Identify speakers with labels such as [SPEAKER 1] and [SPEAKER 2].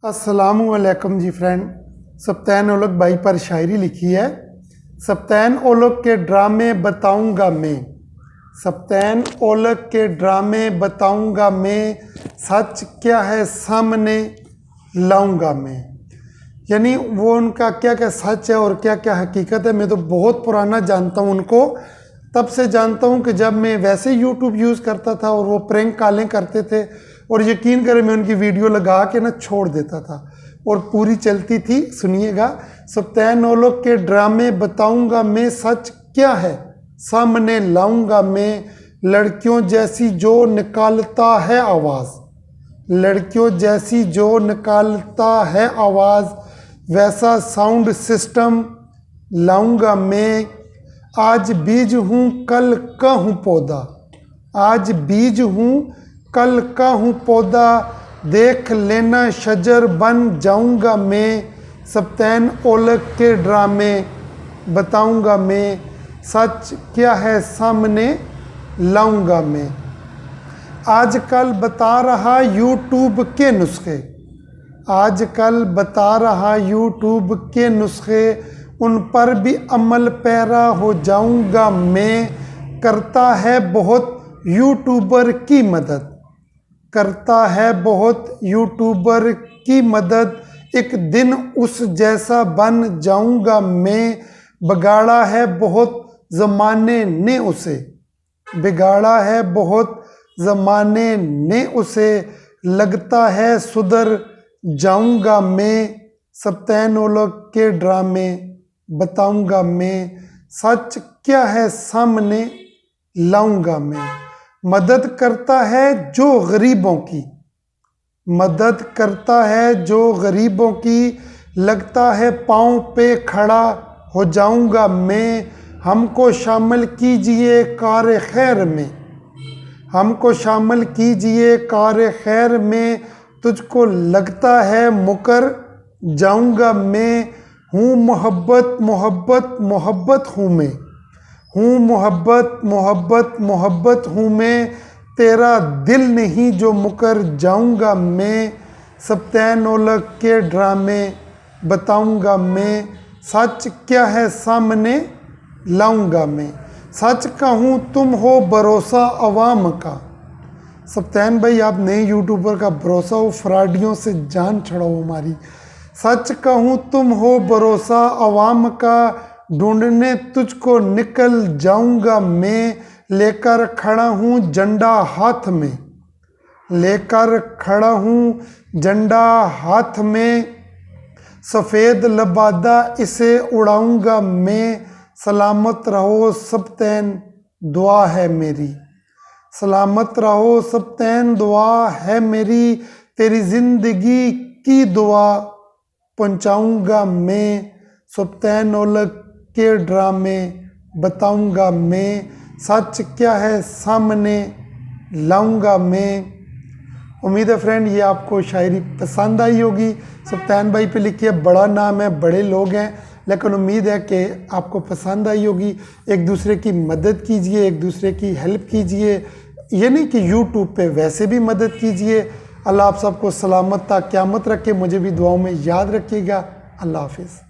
[SPEAKER 1] अस्सलामुअलैकुम जी फ्रेंड। सप्तान ओलक भाई पर शायरी लिखी है। सप्तान ओलक के ड्रामे बताऊंगा मैं, सप्तान ओलक के ड्रामे बताऊंगा मैं, सच क्या है सामने लाऊंगा मैं। यानी वो उनका क्या क्या सच है और क्या क्या हकीकत है। मैं तो बहुत पुराना जानता हूँ उनको, तब से जानता हूँ कि जब मैं वैसे यूट्यूब यूज़ करता था और वो प्रैंक कॉलें करते थे, और यकीन करें मैं उनकी वीडियो लगा के ना छोड़ देता था और पूरी चलती थी। सुनिएगा, सप्तान ओलक के ड्रामे बताऊंगा मैं, सच क्या है सामने लाऊंगा मैं। लड़कियों जैसी जो निकालता है आवाज़, लड़कियों जैसी जो निकालता है आवाज़, वैसा साउंड सिस्टम लाऊंगा मैं। आज बीज हूँ कल का हूँ पौधा, आज बीज हूँ कल का हूँ पौधा, देख लेना शजर बन जाऊंगा मैं। सप्तान ओलक के ड्रामे बताऊंगा मैं, सच क्या है सामने लाऊंगा मैं। आजकल बता रहा यूट्यूब के नुस्खे, आजकल बता रहा यूट्यूब के नुस्खे, उन पर भी अमल पैरा हो जाऊंगा मैं। करता है बहुत यूट्यूबर की मदद, करता है बहुत यूट्यूबर की मदद, एक दिन उस जैसा बन जाऊंगा मैं। बिगाड़ा है बहुत ज़माने ने उसे, बिगाड़ा है बहुत ज़माने ने उसे, लगता है सुधर जाऊंगा मैं। सप्तान ओलक के ड्रामे बताऊंगा मैं, सच क्या है सामने लाऊंगा मैं। मदद करता है जो गरीबों की, मदद करता है जो गरीबों की, लगता है पाँव पे खड़ा हो जाऊंगा मैं। हमको शामिल कीजिए कार खैर में, हमको शामिल कीजिए कार खैर में, तुझको लगता है मुकर जाऊंगा मैं। हूँ मोहब्बत मोहब्बत मोहब्बत हूँ मैं, हूँ मोहब्बत मोहब्बत मोहब्बत हूँ मैं, तेरा दिल नहीं जो मुकर जाऊंगा मैं। सप्तान ओलक के ड्रामे बताऊंगा मैं, सच क्या है सामने लाऊंगा मैं। सच कहूँ तुम हो भरोसा अवाम का। सप्तान भाई आप नए यूट्यूबर का भरोसा हो, फ्रॉडियों से जान छड़ाओ हमारी। सच कहूँ तुम हो भरोसा अवाम का, ढूंढने तुझको निकल जाऊंगा मैं। लेकर खड़ा हूँ झंडा हाथ में, लेकर खड़ा हूँ झंडा हाथ में, सफ़ेद लबादा इसे उड़ाऊंगा मैं। सलामत रहो सप्तान दुआ है मेरी, सलामत रहो सप्तान दुआ है मेरी, तेरी ज़िंदगी की दुआ पहुँचाऊंगा मैं। सप्तान ओलक के ड्रामे बताऊंगा मैं, सच क्या है सामने लाऊंगा मैं। उम्मीद है फ्रेंड ये आपको शायरी पसंद आई होगी। सप्तान भाई पे लिखिए, बड़ा नाम है, बड़े लोग हैं, लेकिन उम्मीद है कि आपको पसंद आई होगी। एक दूसरे की मदद कीजिए, एक दूसरे की हेल्प कीजिए, ये नहीं कि यूट्यूब पे, वैसे भी मदद कीजिए। अल्लाह आप सबको सलामत ता क़यामत रखे, मुझे भी दुआओं में याद रखिएगा। अल्लाह हाफिज़।